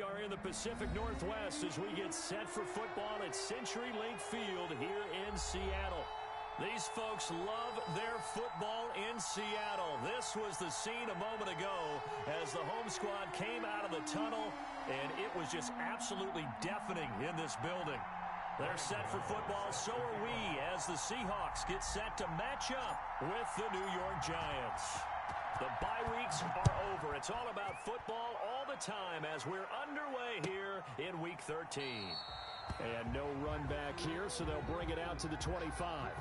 are in the Pacific Northwest as we get set for football at Century Link Field here in Seattle. These folks love their football in Seattle. This was the scene a moment ago as the home squad came out of the tunnel, and it was just absolutely deafening in this building. They're set for football, so are we, as the Seahawks get set to match up with the New York Giants. The bye weeks are over. It's all about football all the time as we're underway here in Week 13. And no run back here, so they'll bring it out to the 25.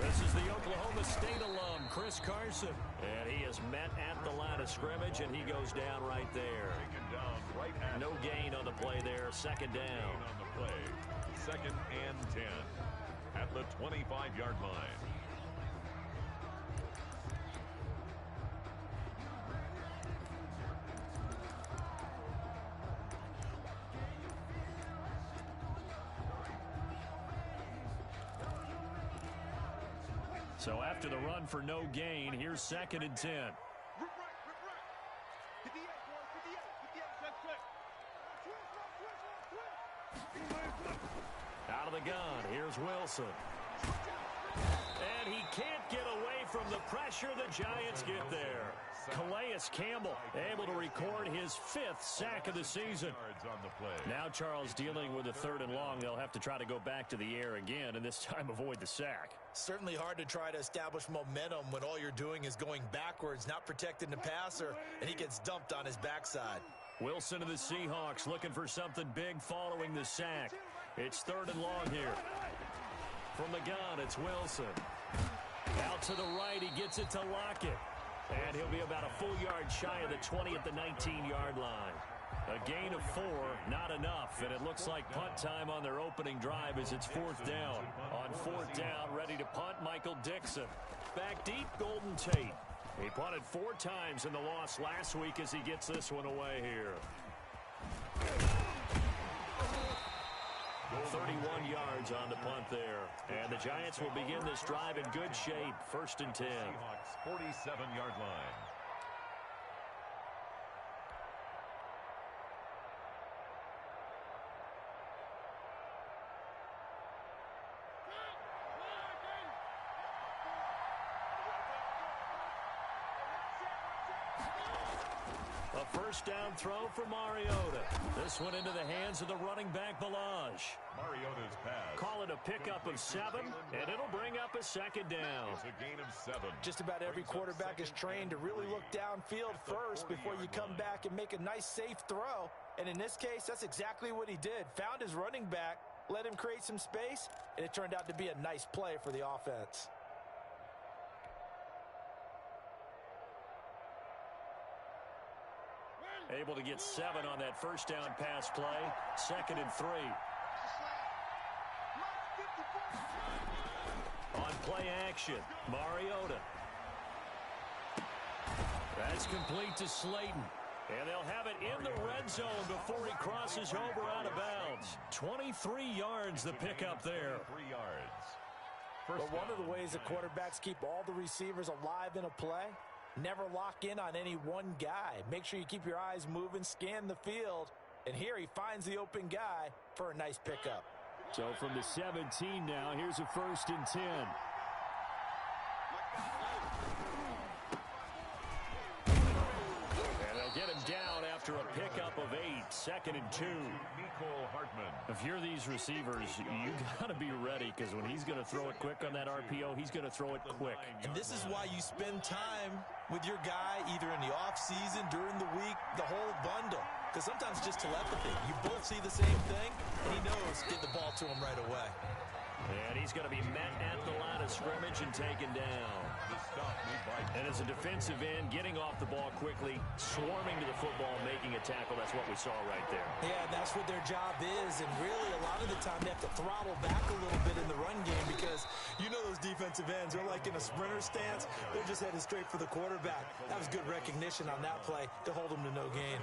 This is the Oklahoma State alum, Chris Carson. And he is met at the line of scrimmage, and he goes down right there. No gain on the play there. Second down. On the play. Second and 10 at the 25-yard line. So after the run for no gain, here's second and 10. Out of the gun, here's Wilson. And he can't get away from the pressure. The Giants get there. Calais Campbell able to record his 5th sack of the season. Now Charles dealing with a 3rd and long. They'll have to try to go back to the air again, and this time avoid the sack. Certainly hard to try to establish momentum when all you're doing is going backwards, not protecting the passer, and he gets dumped on his backside. Wilson of the Seahawks looking for something big following the sack. It's 3rd and long here. From the gun, it's Wilson. Out to the right, he gets it to Lockett. And he'll be about a full yard shy of the 20 at the 19-yard line. A gain of 4, not enough, and it looks like punt time on their opening drive as it's 4th down. On 4th down, ready to punt, Michael Dixon. Back deep, Golden Tate. He punted 4 times in the loss last week as he gets this one away here. 31 yards on the punt there. And the Giants will begin this drive in good shape. 1st and 10. Seahawks 47-yard line. A 1st down throw for Mariota. This one into the hands of the running back, Balaj. Mariota's pass. Call it a pickup of 7, and it'll bring up a 2nd down. It's a gain of 7. Just about every quarterback is trained to really look downfield first before you come back and make a nice, safe throw. And in this case, that's exactly what he did. Found his running back, let him create some space, and it turned out to be a nice play for the offense. Able to get 7 on that 1st down pass play. 2nd and 3. On play action, Mariota. That's complete to Slayton. And they'll have it in the red zone before he crosses over out of bounds. 23 yards the pickup there. 3 yards. But one of the ways the quarterbacks keep all the receivers alive in a play, never lock in on any one guy. Make sure you keep your eyes moving, scan the field, and here he finds the open guy for a nice pickup. So from the 17 now, here's a 1st and 10. And they'll get him down after a pickup of 8. 2nd and 2. If you're these receivers, you got to be ready, because when he's going to throw it quick on that RPO, he's going to throw it quick. And this is why you spend time with your guy either in the offseason, during the week, the whole bundle. Because sometimes just telepathy. You both see the same thing, and he knows get the ball to him right away. And he's going to be met at the line of scrimmage and taken down. And as a defensive end, getting off the ball quickly, swarming to the football, making a tackle, that's what we saw right there. Yeah, that's what their job is. And really, a lot of the time, they have to throttle back a little bit in the run game because You know those defensive ends, they're like in a sprinter stance. They're just headed straight for the quarterback. That was good recognition on that play to hold them to no gain.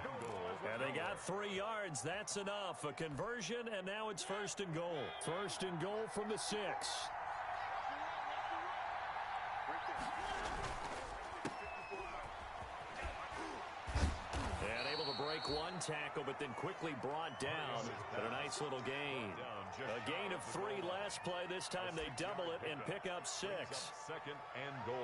And they got 3 yards. That's enough. A conversion, and now it's 1st and goal. 1st and goal from the 6. And able to break one tackle, but then quickly brought down. But a nice little gain. A gain of 3 last play. This time they double it and pick up 6. 2nd and goal.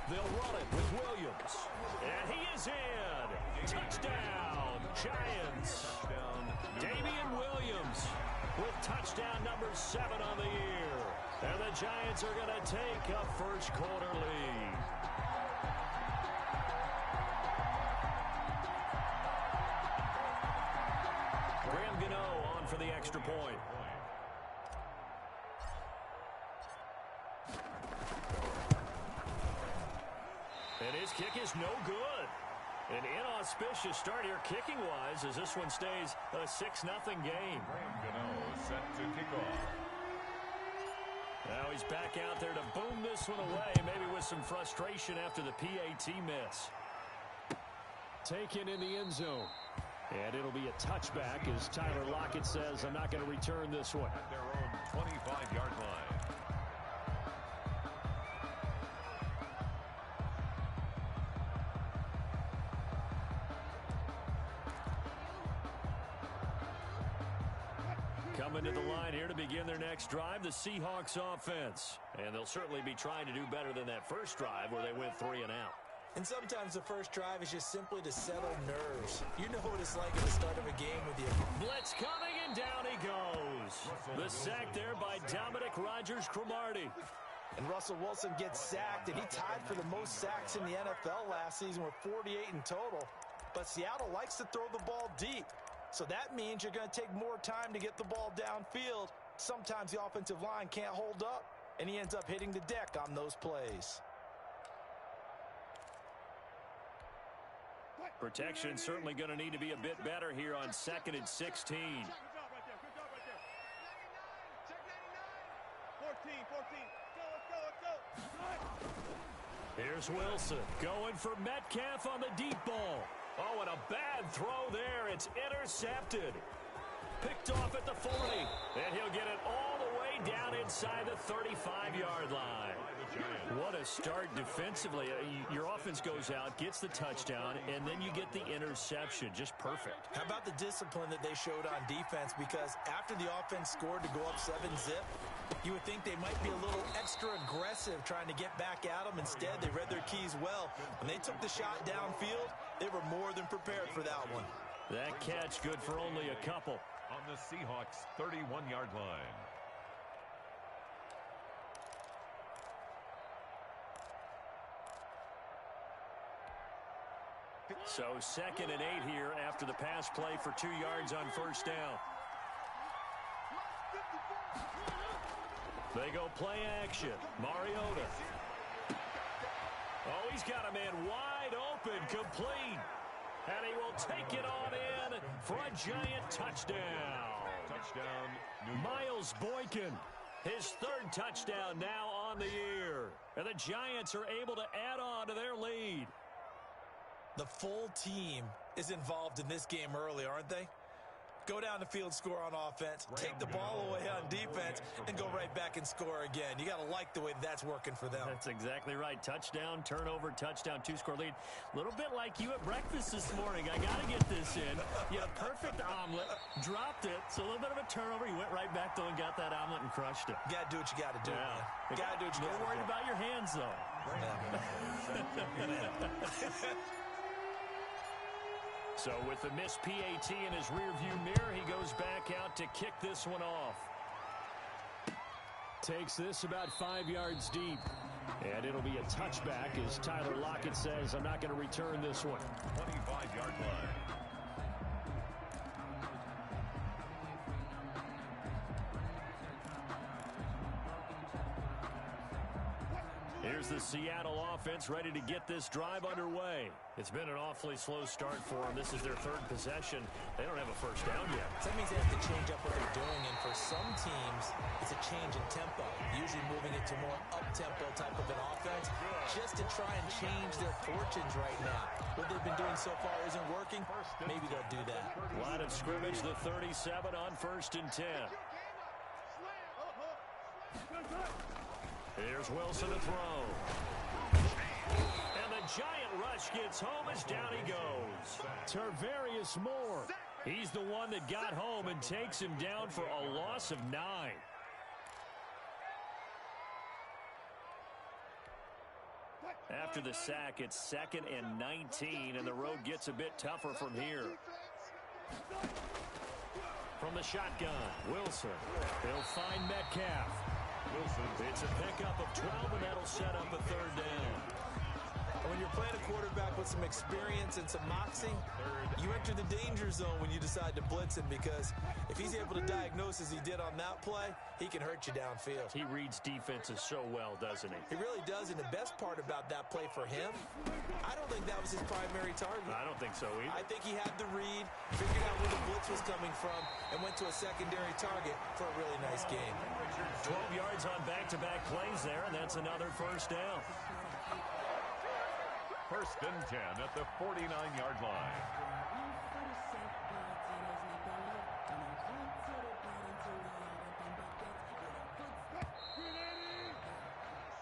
They'll run it with Williams. And he is in. Touchdown, Giants. Damian Williams with touchdown number 7 on the year. And the Giants are going to take a first quarter lead. Graham Gano on for the extra point. And his kick is no good. An inauspicious start here kicking-wise as this one stays a 6-0 game. Graham Gano set to kick off. Now he's back out there to boom this one away, maybe with some frustration after the PAT miss. Taken in the end zone. And it'll be a touchback as Tyler Lockett says, I'm not going to return this one. At their own 25-yard line. Coming to the line here to begin their next drive, the Seahawks offense. And they'll certainly be trying to do better than that first drive where they went 3 and out. And sometimes the first drive is just simply to settle nerves. You know what it's like at the start of a game with you. Blitz coming, and down he goes. The sack there by Dominic Rodgers-Cromartie. And Russell Wilson gets sacked, and he tied for the most sacks in the NFL last season with 48 in total. But Seattle likes to throw the ball deep. So that means you're going to take more time to get the ball downfield. Sometimes the offensive line can't hold up, and he ends up hitting the deck on those plays. Protection certainly going to need to be a bit better here on 2nd and 16. Here's Wilson going for Metcalf on the deep ball. Oh, and a bad throw there. It's intercepted. Picked off at the 40. And he'll get it all the way down inside the 35-yard line. What a start defensively. Your offense goes out, gets the touchdown, and then you get the interception. Just perfect. How about the discipline that they showed on defense? Because after the offense scored to go up 7-zip, you would think they might be a little extra aggressive trying to get back at them. Instead, they read their keys well. When they took the shot downfield, they were more than prepared for that one. That catch good for only a couple. On the Seahawks' 31-yard line. So 2nd and 8 here after the pass play for 2 yards on first down. They go play action. Mariota. Oh, he's got a man wide open, complete. And he will take it on in for a Giant touchdown. Touchdown, Miles Boykin. His 3rd touchdown now on the year. And the Giants are able to add on to their lead. The full team is involved in this game early, aren't they? Go down the field, score on offense, take the ball away on defense, and go right back and score again. You got to like the way that's working for them. That's exactly right. Touchdown, turnover, touchdown, 2-score lead. A little bit like you at breakfast this morning. I got to get this in. You had a perfect omelet, dropped it, so a little bit of a turnover. You went right back, though, and got that omelet and crushed it. You got to do what you got to do, man. You got to do what you got to do. A little worried about your hands, though. So with the missed PAT in his rearview mirror, he goes back out to kick this one off. Takes this about 5 yards deep. And it'll be a touchback as Tyler Lockett says, I'm not going to return this one. 25-yard line. Here's the Seattle offense ready to get this drive underway. It's been an awfully slow start for them. This is their third possession. They don't have a first down yet. So that means they have to change up what they're doing, and for some teams, it's a change in tempo, usually moving it to more up-tempo type of an offense, just to try and change their fortunes right now. What they've been doing so far isn't working. Maybe they'll do that. Line of scrimmage, the 37 on 1st and 10. Here's Wilson to throw. And the giant rush gets home as down he goes. Tarvarius Moore. He's the one that got home and takes him down for a loss of 9. After the sack, it's 2nd and 19, and the road gets a bit tougher from here. From the shotgun, Wilson. He'll find Metcalf. It's a pickup of 12, and that'll set up a 3rd down. When you're playing a quarterback with some experience and some moxie, you enter the danger zone when you decide to blitz him, because if he's able to diagnose as he did on that play, he can hurt you downfield. He reads defenses so well, doesn't he? He really does, and the best part about that play for him, I don't think that was his primary target. I don't think so either. I think he had the read, figured out where the blitz was coming from, and went to a secondary target for a really nice game. 12 yards on back-to-back plays there, and that's another 1st down. 1st and 10 at the 49-yard line.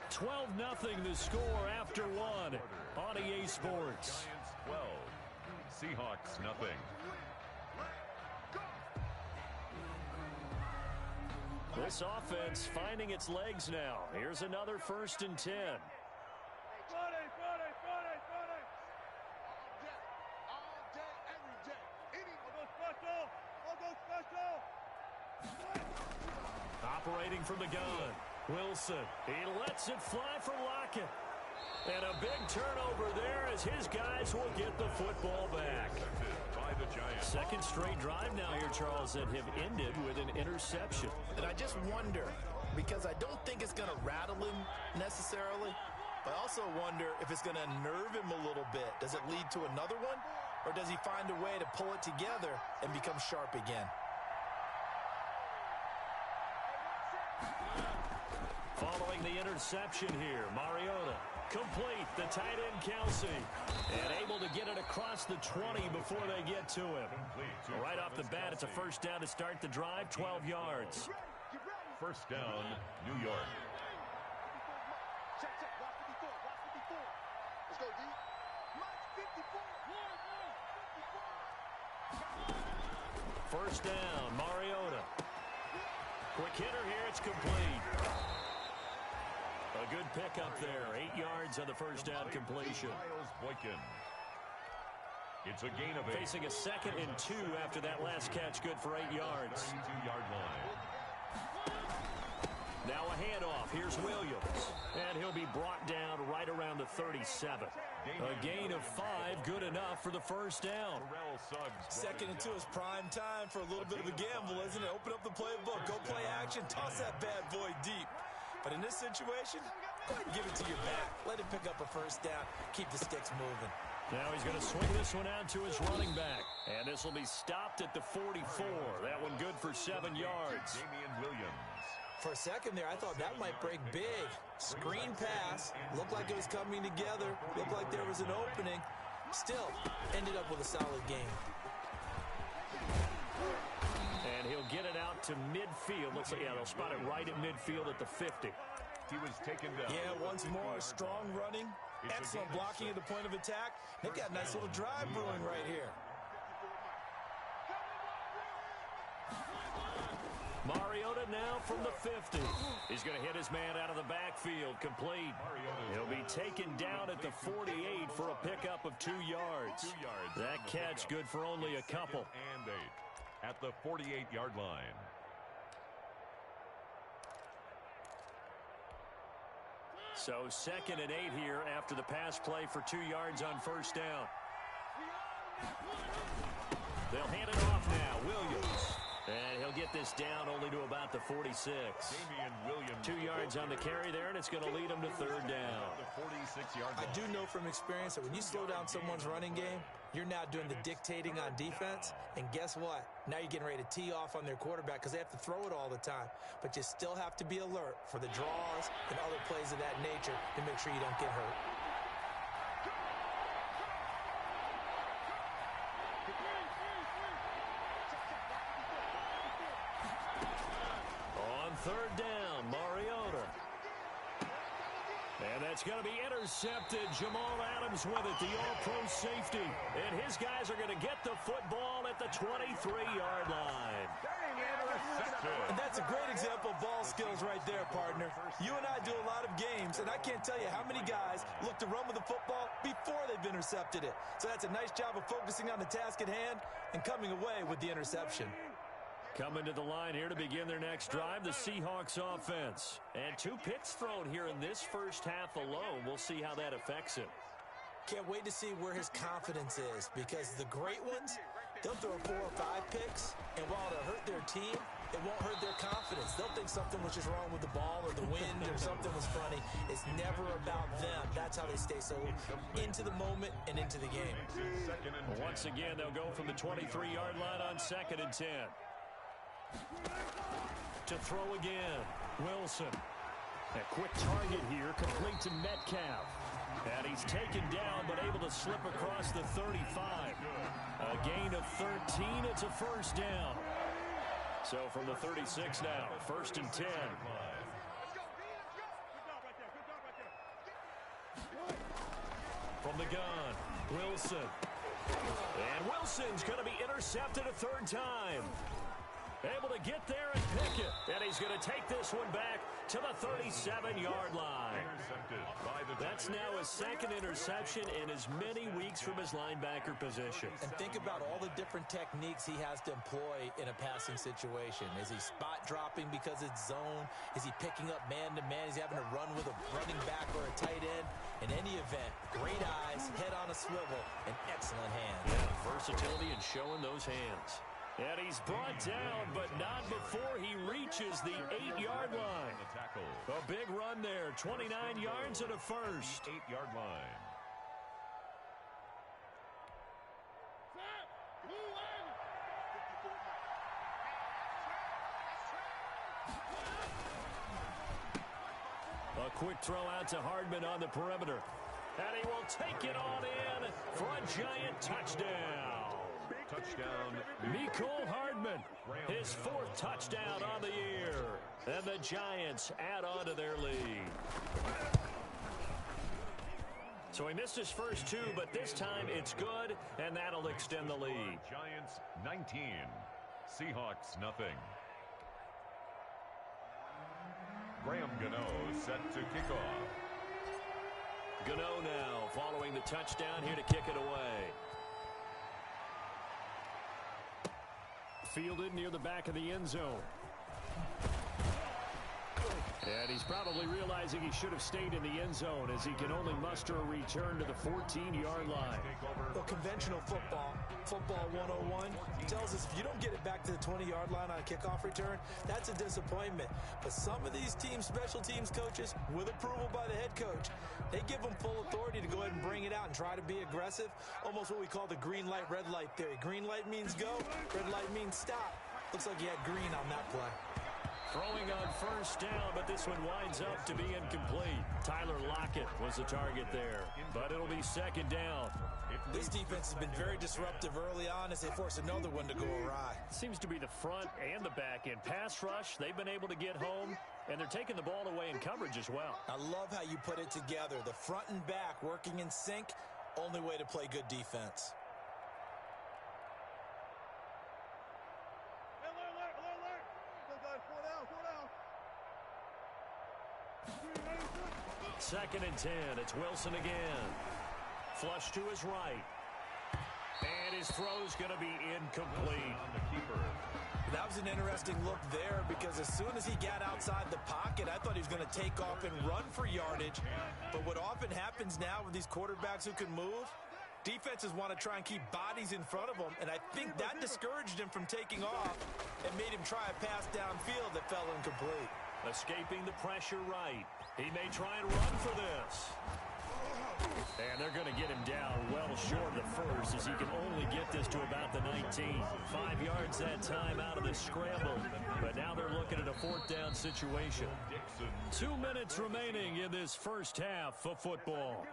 $12-0 the score after 1 on EA Sports. Giants 12, Seahawks nothing. This offense finding its legs now. Here's another 1st and 10. Operating from the gun, Wilson. He lets it fly for Lockett. And a big turnover there as his guys will get the football back. By the Giants. 2nd straight drive now here, Charles, that have ended with an interception. And I just wonder, because I don't think it's going to rattle him necessarily, but I also wonder if it's going to unnerve him a little bit. Does it lead to another one? Or does he find a way to pull it together and become sharp again? Following the interception here, Mariota. Complete, the tight end Kelsey. And able to get it across the 20 before they get to him. Right off the bat, it's a 1st down to start the drive, 12 yards. 1st down, New York. First down, Mariota. Quick hitter here, it's complete. A good pickup there, 8 yards on the 1st down completion. It's a gain of 8. Facing a 2nd and 2 after that last catch, good for 8 yards. 32-yard line. Now a handoff. Here's Williams. And he'll be brought down right around the 37. A gain of 5, good enough for the 1st down. 2nd and 2 is prime time for a little bit of a gamble, isn't it? Open up the playbook, go play action, toss that bad boy deep. But in this situation, go ahead and give it to your back. Let him pick up a 1st down, keep the sticks moving. Now he's going to swing this one out to his running back. And this will be stopped at the 44. That one good for 7 yards. Damian Williams. For a second there, I thought that might break big. Screen pass. Looked like it was coming together. Looked like there was an opening. Still, ended up with a solid game. And he'll get it out to midfield. Looks like, yeah, they'll spot it right at midfield at the 50. He was taken down. Yeah, once more, strong running. Excellent blocking at the point of attack. They've got a nice little drive brewing right here. Mariota now from the 50. He's going to hit his man out of the backfield. Complete. He'll be taken down at the 48 for a pickup of 2 yards. That catch good for only a couple. And 8 at the 48-yard line. So 2nd and 8 here after the pass play for 2 yards on first down. They'll hand it off now. Williams. And he'll get this down only to about the 46. 2 yards on the carry there, and it's going to lead him to 3rd down. I do know from experience that when you slow down someone's running game, you're now doing the dictating on defense. And guess what? Now you're getting ready to tee off on their quarterback because they have to throw it all the time. But you still have to be alert for the draws and other plays of that nature to make sure you don't get hurt. On 3rd down, Mariota. And that's going to be intercepted. Jamal Adams with it, the all-pro safety. And his guys are going to get the football at the 23-yard line. And that's a great example of ball skills right there, partner. You and I do a lot of games, and I can't tell you how many guys look to run with the football before they've intercepted it. So that's a nice job of focusing on the task at hand and coming away with the interception. Coming to the line here to begin their next drive, the Seahawks offense. And 2 picks thrown here in this first half alone. We'll see how that affects him. Can't wait to see where his confidence is, because the great ones, they'll throw 4 or 5 picks, and while it'll hurt their team, it won't hurt their confidence. They'll think something was just wrong with the ball or the wind or something was funny. It's never about them. That's how they stay so into the moment and into the game. Once again, they'll go from the 23-yard line on 2nd and 10. To throw again, Wilson. A quick target here, complete to Metcalf. And he's taken down, but able to slip across the 35. A gain of 13, it's a first down. So from the 36 now, 1st and 10. From the gun, Wilson. And Wilson's going to be intercepted a 3rd time. Able to get there and pick it. And he's going to take this one back to the 37-yard line. That's now his 2nd interception in as many weeks from his linebacker position. And think about all the different techniques he has to employ in a passing situation. Is he spot dropping because it's zone? Is he picking up man-to-man? Is he having to run with a running back or a tight end? In any event, great eyes, head on a swivel, and excellent hands. Yeah, versatility and showing those hands. And he's brought down, but not before he reaches the 8-yard line. A big run there, 29 yards and a first. 8-yard line. A quick throw out to Hardman on the perimeter. And he will take it on in for a Giant touchdown. Touchdown, Mecole Hardman, his 4th touchdown on the year. And the Giants add on to their lead. So he missed his first 2, but this time it's good, and that'll extend the lead. Giants 19, Seahawks nothing. Graham Gano set to kick off. Gano now following the touchdown here to kick it away. Fielded near the back of the end zone. And he's probably realizing he should have stayed in the end zone as he can only muster a return to the 14-yard line. Well, conventional football 101, tells us if you don't get it back to the 20-yard line on a kickoff return, that's a disappointment. But some of these teams, special teams coaches, with approval by the head coach, they give them full authority to go ahead and bring it out and try to be aggressive, almost what we call the green light, red light theory. Green light means go, red light means stop. Looks like he had green on that play. Throwing on first down, but this one winds up to be incomplete. Tyler Lockett was the target there, but it'll be 2nd down. This defense has been very disruptive early on as they force another one to go awry. Seems to be the front and the back end. Pass rush, they've been able to get home, and they're taking the ball away in coverage as well. I love how you put it together. The front and back working in sync, only way to play good defense. Second and 10. It's Wilson again. Flush to his right. And his throw's going to be incomplete. That was an interesting look there because as soon as he got outside the pocket, I thought he was going to take off and run for yardage. But what often happens now with these quarterbacks who can move, defenses want to try and keep bodies in front of them, and I think that discouraged him from taking off and made him try a pass downfield that fell incomplete. Escaping the pressure right. He may try and run for this. And they're going to get him down well short of the first as he can only get this to about the 19. 5 yards that time out of the scramble. But now they're looking at a 4th down situation. 2 minutes remaining in this first half of football.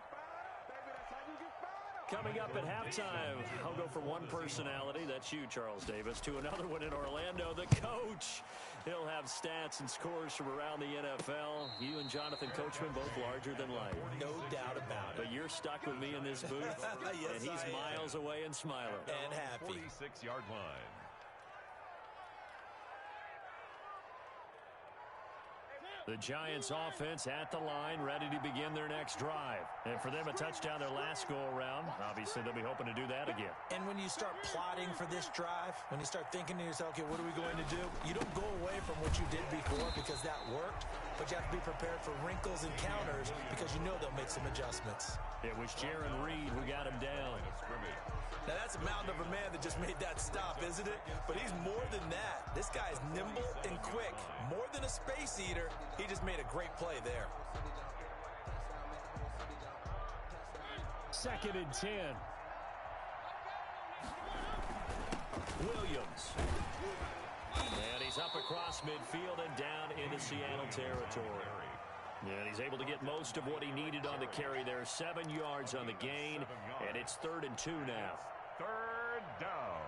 Coming up at halftime, I'll go from one personality, that's you, Charles Davis, to another one in Orlando, the coach. He'll have stats and scores from around the NFL. You and Jonathan Coachman both larger than life. No doubt about it. But you're stuck with me in this booth, yes, and he's miles away and smiling. And happy. 46-yard line. The Giants offense at the line, ready to begin their next drive. And for them, a touchdown their last go-around. Obviously, they'll be hoping to do that again. And when you start plotting for this drive, when you start thinking to yourself, okay, what are we going to do? You don't go away from what you did before because that worked, but you have to be prepared for wrinkles and counters because you know they'll make some adjustments. It was Jaron Reed who got him down. Now, that's a mountain of a man that just made that stop, isn't it? But he's more than that. This guy is nimble and quick. More than a space eater, he just made a great play there. 2nd and 10. Williams. And he's up across midfield and down into Seattle territory. And he's able to get most of what he needed on the carry there. 7 yards on the gain, and it's 3rd and 2 now. 3rd down.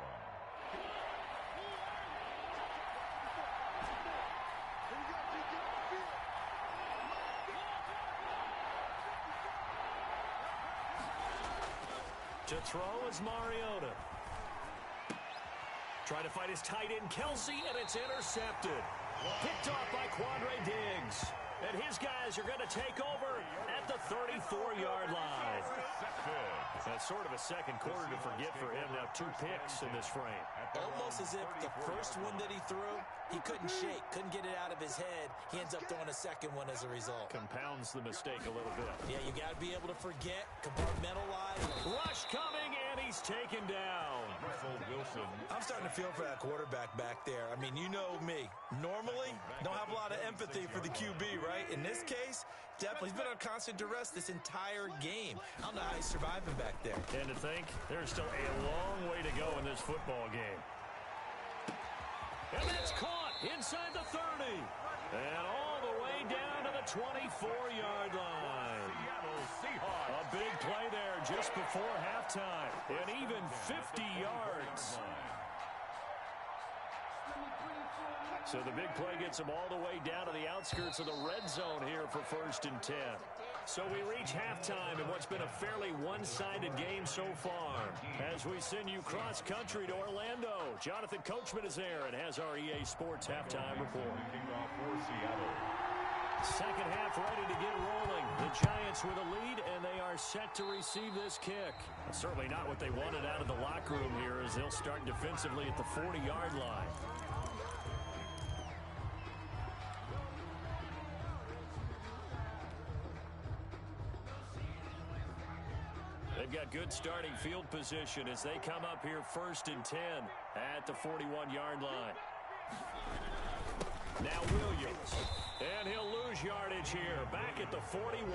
To throw is Mariota. Trying to fight his tight end, Kelsey, and it's intercepted. Picked off by Quandre Diggs. And his guys are going to take over at the 34-yard line. That's sort of a second quarter to forget for him. Now 2 picks in this frame. Almost as if the first one that he threw, he couldn't shake, couldn't get it out of his head. He ends up throwing a second one as a result. Compounds the mistake a little bit. Yeah, you got to be able to forget, compartmentalize. Rush coming, and he's taken down. Wilson. I'm starting to feel for that quarterback back there. I mean, you know me. Normally, don't have a lot of empathy for the QB, right? In this case, definitely. He's been on constant duress this entire game. I don't know how he's surviving back there. And to think, there's still a long way to go in this football game. And that's caught inside the 30. And all the way down to the 24-yard line. Seattle Seahawks. A big play there just before halftime. And even 50 yards. So the big play gets them all the way down to the outskirts of the red zone here for 1st and 10. So we reach halftime in what's been a fairly one-sided game so far. As we send you cross-country to Orlando, Jonathan Coachman is there and has our EA Sports halftime report. Kickoff for Seattle. Second half ready to get rolling. The Giants with a lead, and they are set to receive this kick. Certainly not what they wanted out of the locker room here as they'll start defensively at the 40-yard line. They've got good starting field position as they come up here 1st and 10 at the 41-yard line. Now Williams, and he'll lose yardage here, back at the 41.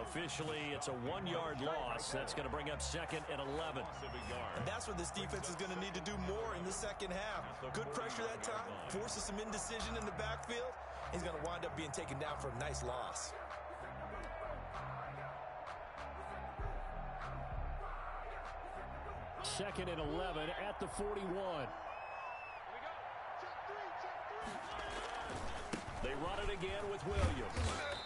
Officially, it's a 1-yard loss. That's going to bring up 2nd and 11. And that's what this defense is going to need to do more in the second half. Good pressure that time, forces some indecision in the backfield. He's going to wind up being taken down for a nice loss. Second and 11 at the 41. They run it again with Williams.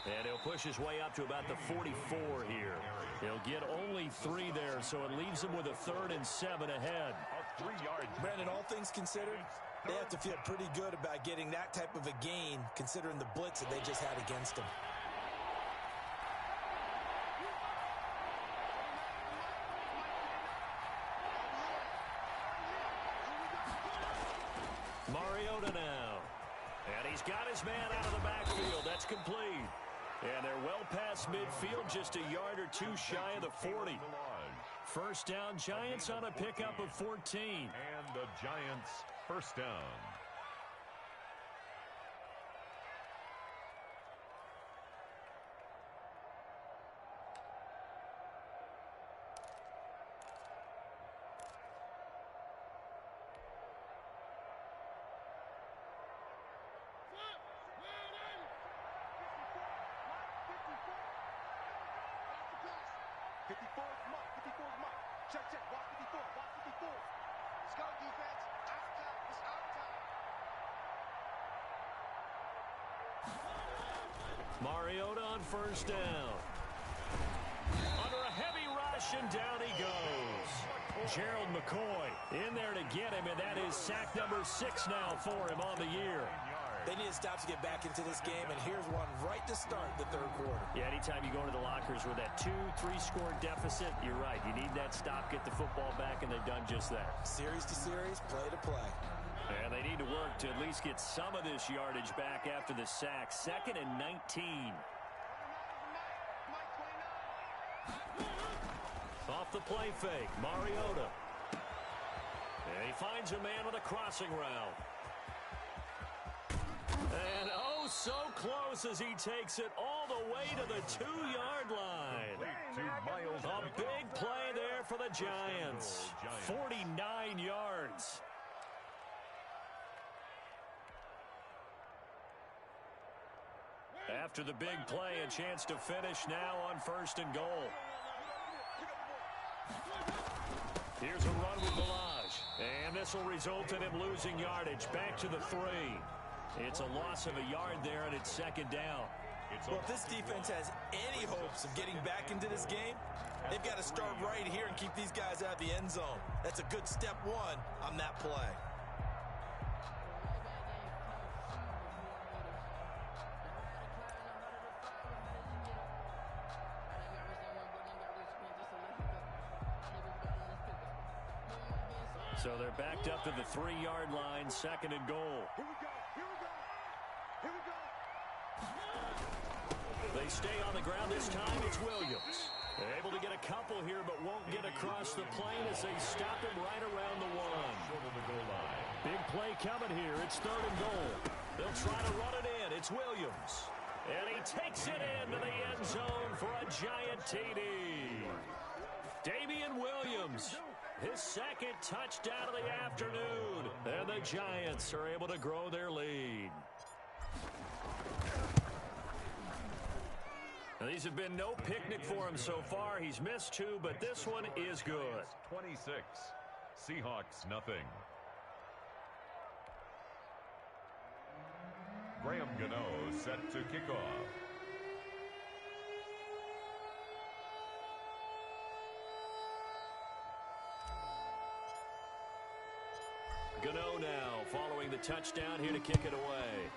And he'll push his way up to about the 44 here. He'll get only 3 there, so it leaves him with a 3rd and 7 ahead. 3 yards. Brandon, all things considered, they have to feel pretty good about getting that type of a gain considering the blitz that they just had against them. he's got his man out of the backfield. That's complete. And they're well past midfield, just a yard or two shy of the 40. First down, Giants on a pickup of 14. And the Giants first down. Mariota on first down. Under a heavy rush, and down he goes. Gerald McCoy in there to get him, and that is sack number 6 now for him on the year. They need to stop to get back into this game, and here's one right to start the third quarter. Yeah, anytime you go into the lockers with that 2-3 score deficit, you're right. You need that stop, get the football back, and they've done just that. Series to series, play to play. And they need to work to at least get some of this yardage back after the sack. 2nd and 19. Off the play fake, Mariota. And he finds a man with a crossing route. And oh, so close as he takes it all the way to the 2-yard line. A big play there for the Giants. 49 yards. After the big play, a chance to finish now on 1st and goal. Here's a run with Balaj. And this will result in him losing yardage. Back to the 3. It's a loss of a yard there, and it's 2nd down. Well, if this defense has any hopes of getting back into this game, they've got to start right here and keep these guys out of the end zone. That's a good step 1 on that play. So they're backed up to the 3-yard line, 2nd and goal. They stay on the ground this time. It's Williams. They're able to get a couple here, but won't get across the plane as they stop him right around the 1. Big play coming here. It's 3rd and goal. They'll try to run it in. It's Williams. And he takes it into the end zone for a Giant TD. Damian Williams. His 2nd touchdown of the afternoon. And the Giants are able to grow their lead. Now, these have been no picnic for him so far. He's missed 2, but this one is good. 26. Seahawks nothing. Graham Gano set to kick off. Gano now following the touchdown here to kick it away.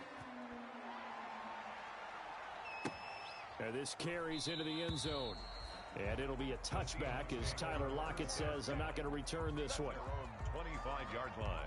And this carries into the end zone. And it'll be a touchback as Tyler Lockett says, I'm not going to return this one. 25-yard line.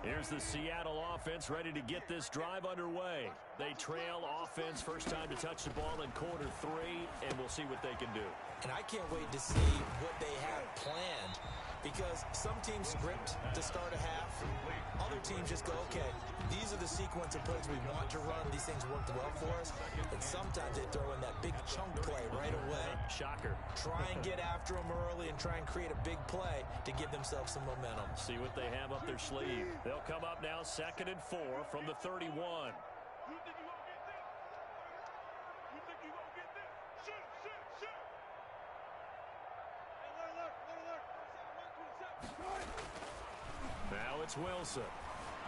Here's the Seattle offense ready to get this drive underway. They trail offense, first time to touch the ball in quarter 3, and we'll see what they can do. And I can't wait to see what they have planned, because some teams script to start a half. Other teams just go, okay, these are the sequence of plays we want to run. These things worked well for us. And sometimes they throw in that big chunk play right away. Shocker. Try and get after them early and try and create a big play to give themselves some momentum. See what they have up their sleeve. They'll come up now 2nd and 4 from the 31. Now it's Wilson.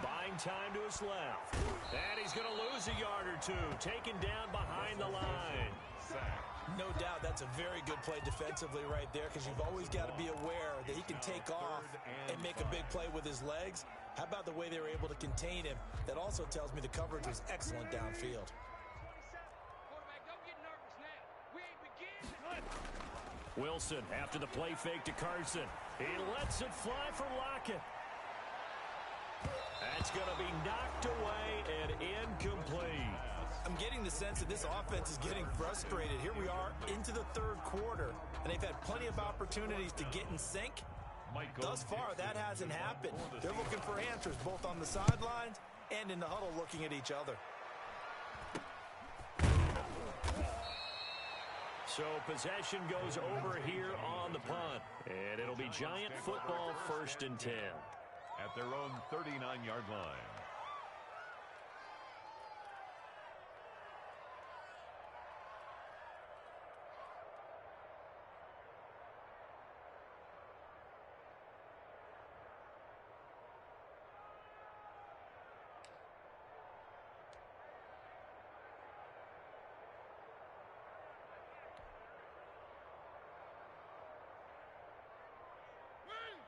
Buying time to his left. And he's going to lose a yard or 2. Taken down behind the line. No doubt that's a very good play defensively right there, because you've always got to be aware that he can take off and make a big play with his legs. How about the way they were able to contain him? That also tells me the coverage was excellent downfield. Wilson after the play fake to Carson. He lets it fly for Lockett. That's going to be knocked away and incomplete. I'm getting the sense that this offense is getting frustrated. Here we are into the third quarter, and they've had plenty of opportunities to get in sync. Thus far, that hasn't happened. They're looking for answers both on the sidelines and in the huddle looking at each other. So possession goes over here on the punt, and it'll be Giant football 1st and 10. At their own 39-yard line.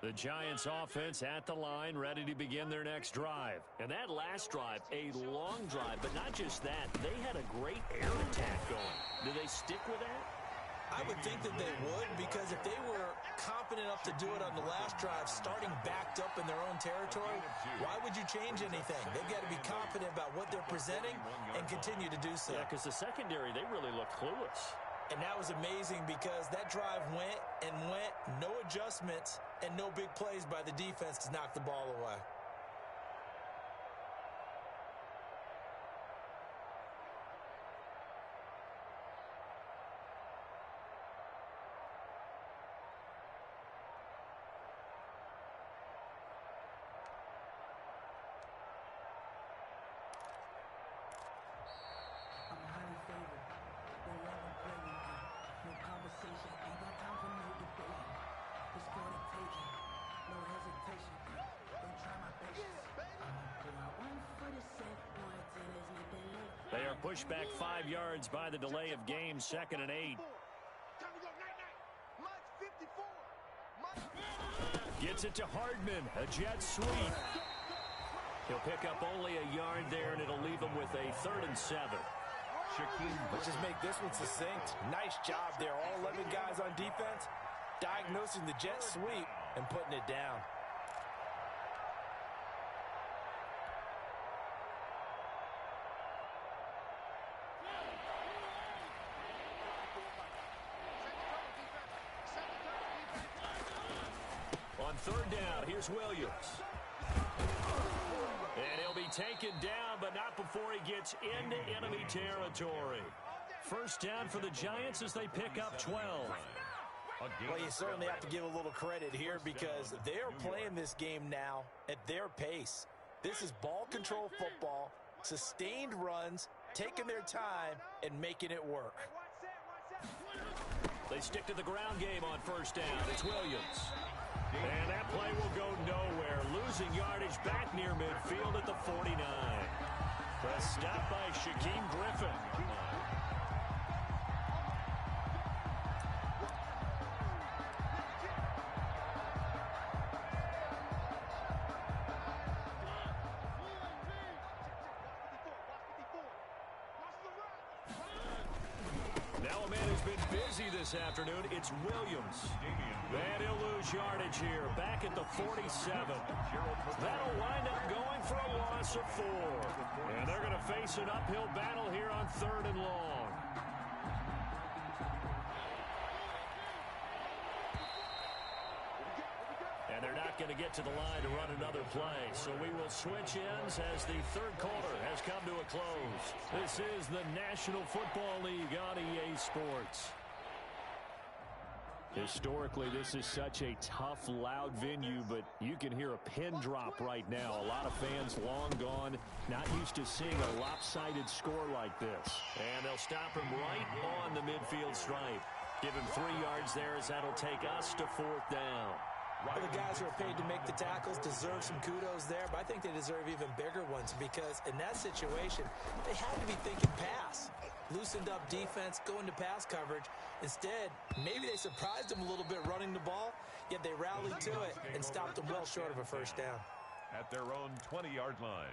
The Giants offense at the line, ready to begin their next drive. And that last drive, a long drive, but not just that. They had a great air attack going. Do they stick with that? I would think that they would, because if they were confident enough to do it on the last drive, starting backed up in their own territory, why would you change anything? They've got to be confident about what they're presenting and continue to do so. Yeah, because the secondary, they really looked clueless. And that was amazing because that drive went and went, no adjustments, and no big plays by the defense to knock the ball away. They are pushed back 5 yards by the delay of game, 2nd and 8. Gets it to Hardman, a jet sweep. He'll pick up only a yard there, and it'll leave him with a 3rd and 7. Let's just make this one succinct. Nice job there. All 11 guys on defense diagnosing the jet sweep and putting it down. On 3rd down, here's Williams. And he'll be taken down, but not before he gets into enemy territory. 1st down for the Giants as they pick up 12. Well, you certainly have to give a little credit here because they're playing this game now at their pace. This is ball control football, sustained runs, taking their time, and making it work. They stick to the ground game on 1st down. It's Williams. And that play will go nowhere. Losing yardage back near midfield at the 49. The stop by Shaquem Griffin. Now a man who's been busy this afternoon, it's Williams. And he'll lose yardage here, back at the 47. That'll wind up going for a loss of 4. And they're going to face an uphill battle here on 3rd and long. And they're not going to get to the line to run another play. So we will switch ends as the 3rd quarter has come to a close. This is the National Football League on EA Sports. Historically, this is such a tough, loud venue, but you can hear a pin drop right now. A lot of fans long gone, not used to seeing a lopsided score like this. And they'll stop him right on the midfield stripe. Give him 3 yards there as that'll take us to 4th down. Well, the guys who are paid to make the tackles deserve some kudos there, but I think they deserve even bigger ones because in that situation, they had to be thinking pass. Loosened up defense, going to pass coverage. Instead, maybe they surprised them a little bit running the ball, yet they rallied to it and stopped them well short of a 1st down. At their own 20-yard line.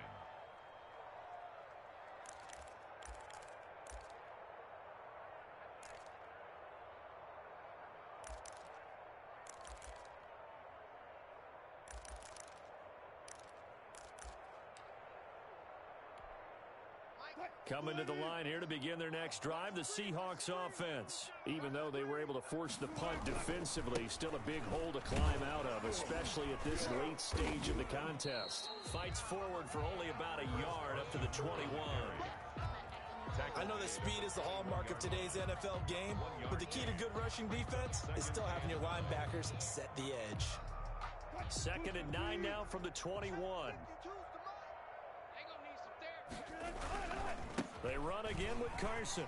Coming to the line here to begin their next drive, the Seahawks offense. Even though they were able to force the punt defensively, still a big hole to climb out of, especially at this late stage of the contest. Fights forward for only about a yard up to the 21. I know that speed is the hallmark of today's NFL game, but the key to good rushing defense is still having your linebackers set the edge. 2nd and 9 now from the 21. They run again with Carson.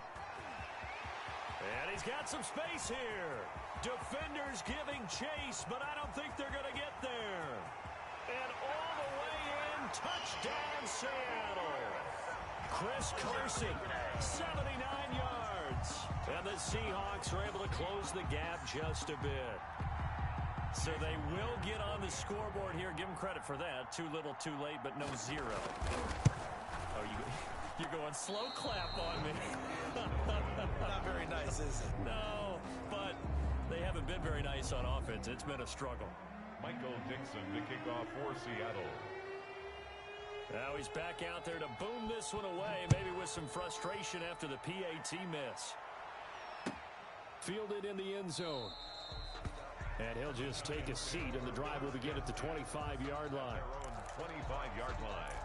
And he's got some space here. Defenders giving chase, but I don't think they're going to get there. And all the way in, touchdown Seattle. Chris Carson, 79 yards. And the Seahawks are able to close the gap just a bit. So they will get on the scoreboard here. Give them credit for that. Too little, too late, but no zero. Oh, you're going slow clap on me. Not very nice, is it? No, but they haven't been very nice on offense. It's been a struggle. Michael Dixon to kick off for Seattle. Now he's back out there to boom this one away, maybe with some frustration after the PAT miss. Fielded in the end zone. And he'll just take a seat, and the drive will begin at the 25-yard line. 25-yard line.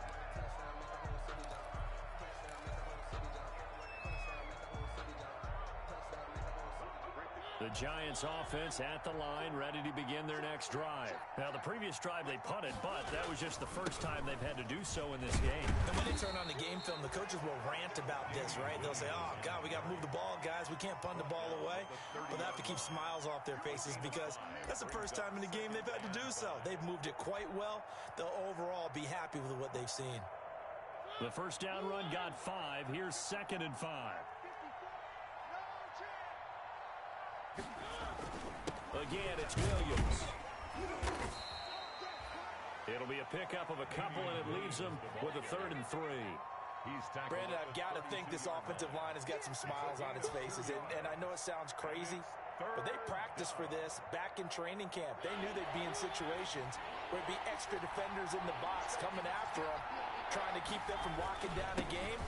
The Giants offense at the line, ready to begin their next drive. Now, the previous drive they punted, but that was just the first time they've had to do so in this game. And when they turn on the game film, the coaches will rant about this, right? They'll say, oh, God, we got to move the ball, guys. We can't punt the ball away. But they have to keep smiles off their faces because that's the first time in the game they've had to do so. They've moved it quite well. They'll overall be happy with what they've seen. The first down run got 5. Here's 2nd and 5. Again, it's Williams. It'll be a pickup of a couple, and it leaves them with a 3rd and 3. Brandon, I've got to think this offensive line has got some smiles on its faces. And I know it sounds crazy, but they practiced for this back in training camp. They knew they'd be in situations where it'd be extra defenders in the box coming after them, trying to keep them from locking down a game.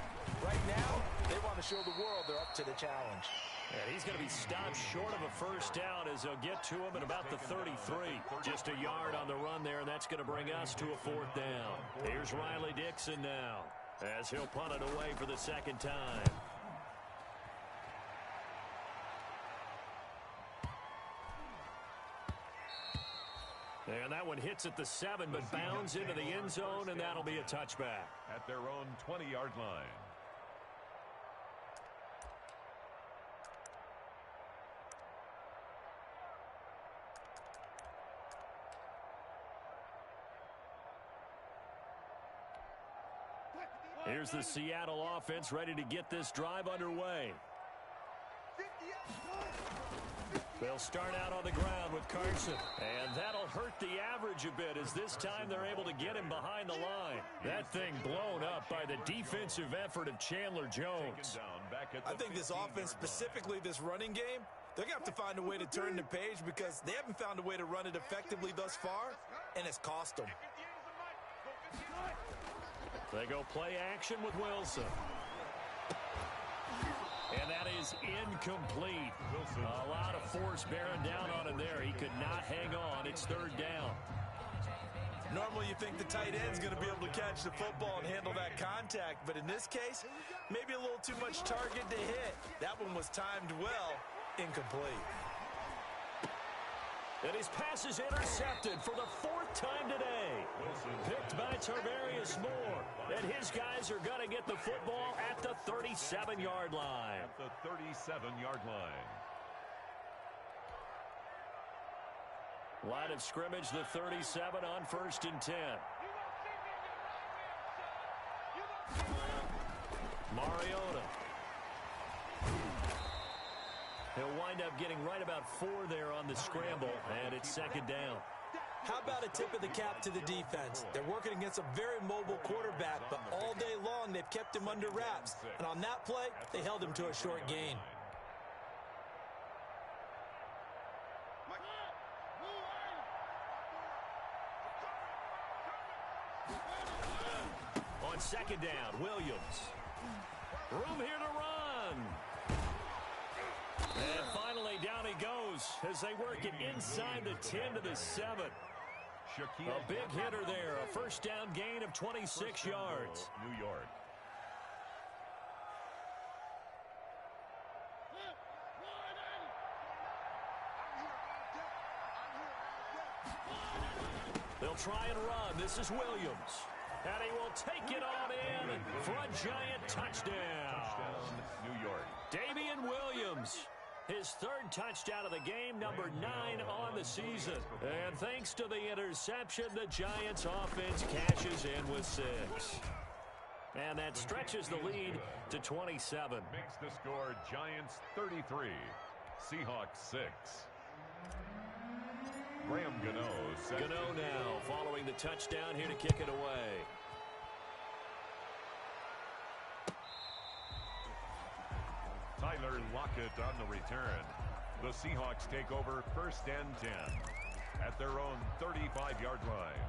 Right now, they want to show the world they're up to the challenge. And he's going to be stopped short of a first down as they'll get to him at about the 33. Just a yard on the run there, and that's going to bring us to a 4th down. Here's Riley Dixon now as he'll punt it away for the 2nd time. And that one hits at the 7, but bounds into the end zone, and that'll be a touchback. At their own 20-yard line. Here's the Seattle offense ready to get this drive underway. They'll start out on the ground with Carson. And that'll hurt the average a bit as this time they're able to get him behind the line. That thing blown up by the defensive effort of Chandler Jones. I think this offense, specifically this running game, they're going to have to find a way to turn the page because they haven't found a way to run it effectively thus far, and it's cost them. They go play action with Wilson. And that is incomplete. A lot of force bearing down on him there. He could not hang on. It's 3rd down. Normally you think the tight end's going to be able to catch the football and handle that contact, but in this case, maybe a little too much target to hit. That one was timed well, incomplete. And his pass is intercepted for the 4th time today. Picked by Tarvarius Moore. And his guys are going to get the football at the 37-yard line. At the 37-yard line. Line of scrimmage, the 37 on 1st and 10. Mariota. He'll wind up getting right about 4 there on the scramble, and it's 2nd down. How about a tip of the cap to the defense? They're working against a very mobile quarterback, but all day long they've kept him under wraps. And on that play, they held him to a short gain. On 2nd down, Williams. Room here to run. And finally, down he goes as they work it inside the 10 to the 7. A big hitter there. A first down gain of 26 yards. New York. They'll try and run. This is Williams. And he will take it on in for a Giant touchdown. Touchdown, New York. Damian Williams. His third touchdown of the game, number 9 on the season. And thanks to the interception, the Giants offense cashes in with 6. And that stretches the lead to 27. Makes the score Giants 33, Seahawks 6. Graham Gano. Gano now following the touchdown here to kick it away. Tyler Lockett on the return. The Seahawks take over first and 10 at their own 35-yard line.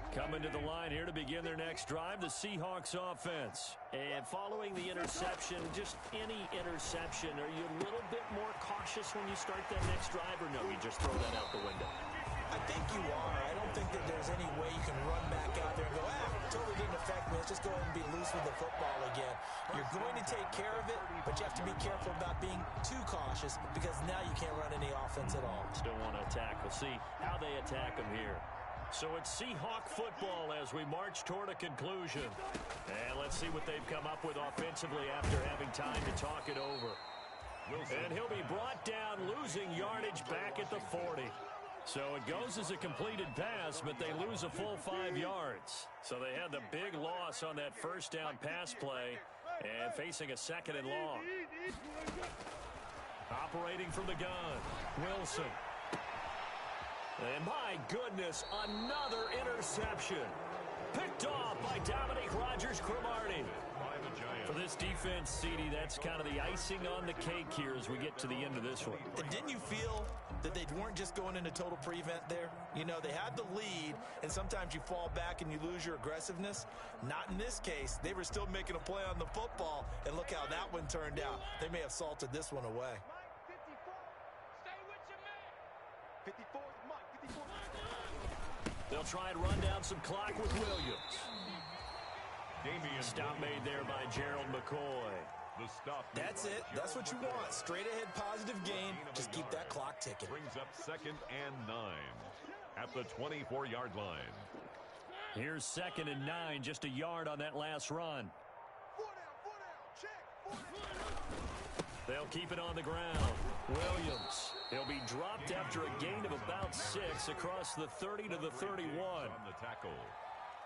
Coming to the line here to begin their next drive, the Seahawks offense. And following the interception, just any interception, are you a little bit more cautious when you start that next drive, or no, you just throw that out the window? I think you are. I don't think that there's any way you can run back out there and go, totally didn't affect me. Let's just go ahead and be loose with the football again. You're going to take care of it, but you have to be careful about being too cautious because now you can't run any offense at all. Still want to attack. We'll see how they attack them here. So it's Seahawk football as we march toward a conclusion. And let's see what they've come up with offensively after having time to talk it over. And he'll be brought down, losing yardage back at the 40. So it goes as a completed pass, but they lose a full 5 yards. So they had the big loss on that first down pass play and facing a second and long. Operating from the gun, Wilson. And my goodness, another interception. Picked off by Dominique Rodgers-Cromartie. For this defense, CD, that's kind of the icing on the cake here as we get to the end of this one. And didn't you feel that they weren't just going into total prevent there? You know, they had the lead, and sometimes you fall back and you lose your aggressiveness. Not in this case. They were still making a play on the football, and look how that one turned out. They may have salted this one away. 54 is Mike. 54. They'll try and run down some clock with Williams. Stop made there by Gerald McCoy. The stop. That's it. That's what you want. Straight ahead positive gain. Just keep that clock ticking. Brings up second and 9 at the 24-yard line. Here's second and 9, just a yard on that last run. 4 down, check. 4 down. They'll keep it on the ground. Williams. He'll be dropped after a gain of about 6 across the 30 to the 31. On the tackle.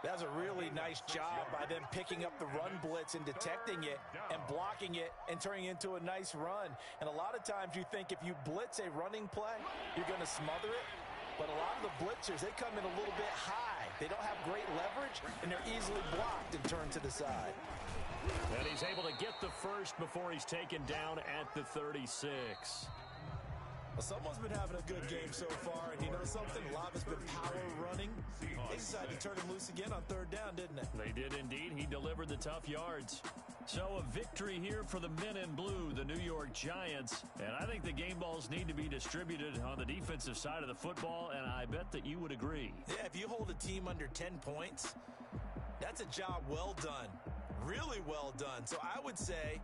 That was a really nice job by them picking up the run blitz and detecting it and blocking it and turning it into a nice run. And a lot of times you think if you blitz a running play, you're going to smother it. But a lot of the blitzers, they come in a little bit high. They don't have great leverage, and they're easily blocked and turned to the side. And he's able to get the first before he's taken down at the 36. Well, someone's been having a good game so far, and you know something? A lot of it's been power running. They decided to turn him loose again on third down, didn't they? They did indeed. He delivered the tough yards. So a victory here for the men in blue, the New York Giants. And I think the game balls need to be distributed on the defensive side of the football, and I bet that you would agree. Yeah, if you hold a team under 10 points, that's a job well done. Really well done. So I would say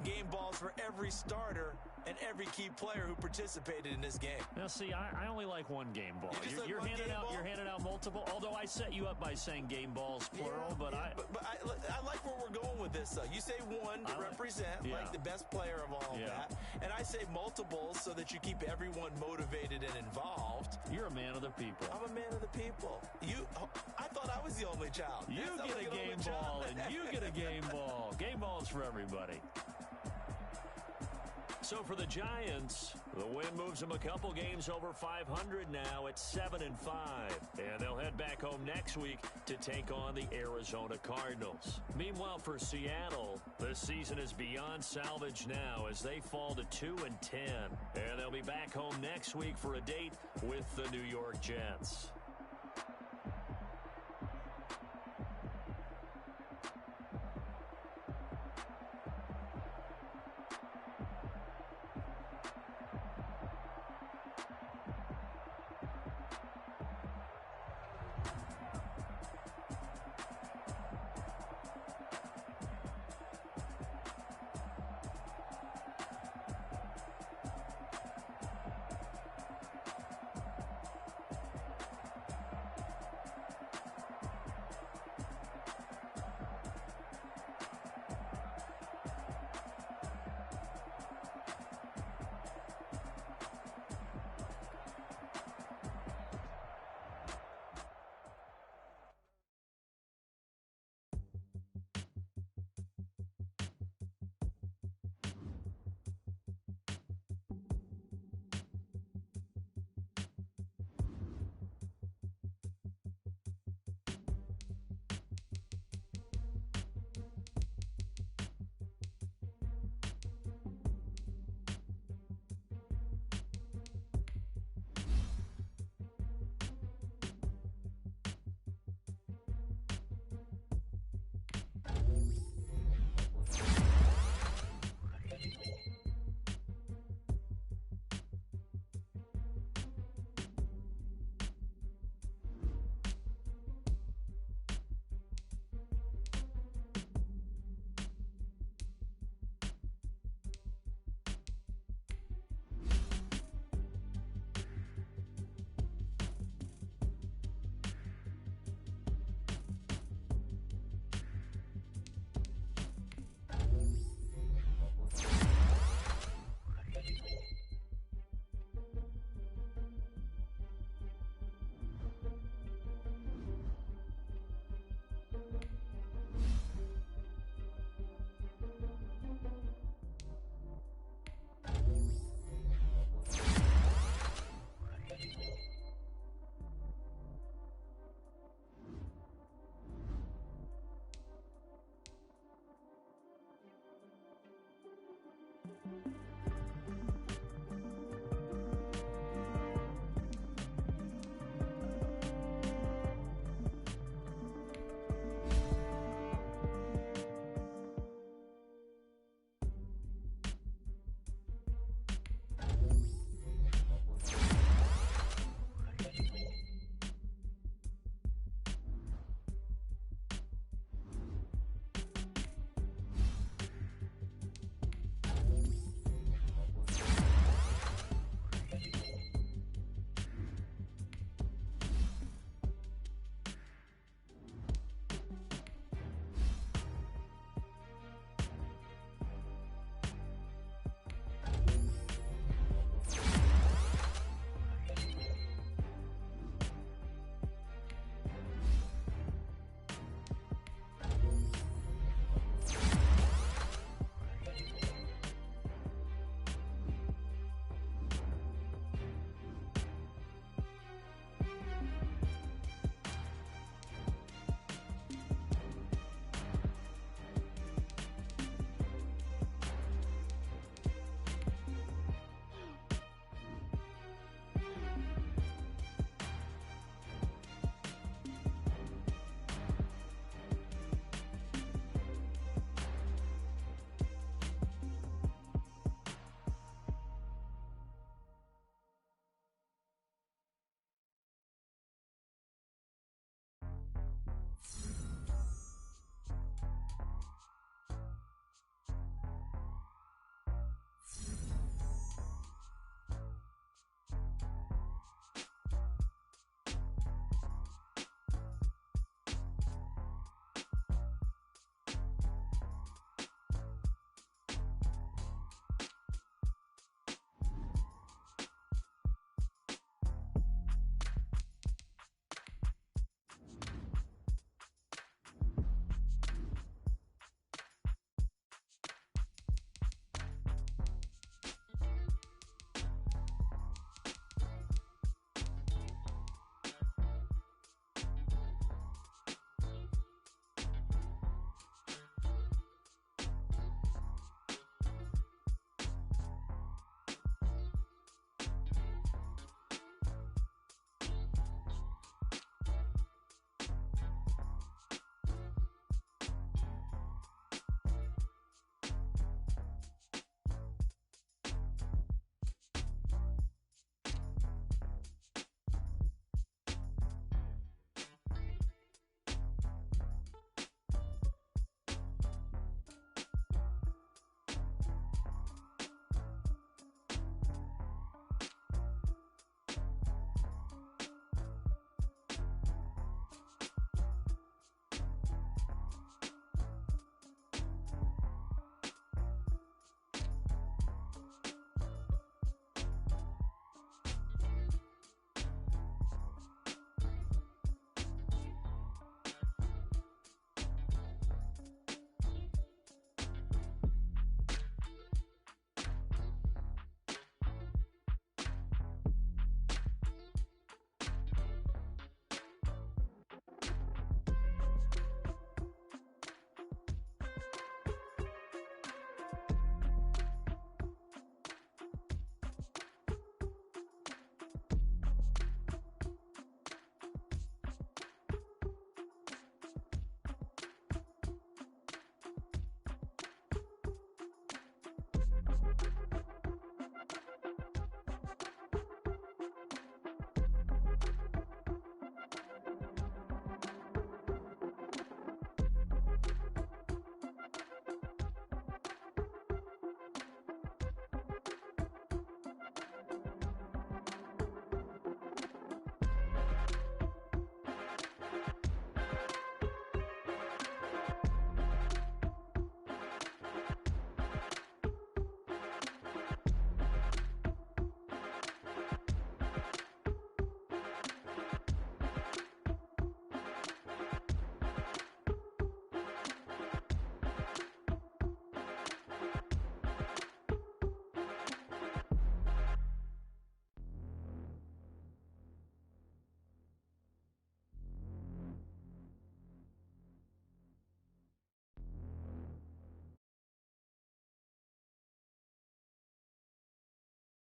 game balls for every starter and every key player who participated in this game. Now, see, I only like one game ball. You're handing out multiple. Although I set you up by saying game balls plural, but I like where we're going with this. Though you say one to represent, like the best player of all that, and I say multiples so that you keep everyone motivated and involved. You're a man of the people. I'm a man of the people. I thought I was the only child. You get a game ball, and you get a game ball. Game balls for everybody. So for the Giants, the win moves them a couple games over 500 now at 7-5. And they'll head back home next week to take on the Arizona Cardinals. Meanwhile, for Seattle, this season is beyond salvage now as they fall to 2-10. And they'll be back home next week for a date with the New York Jets.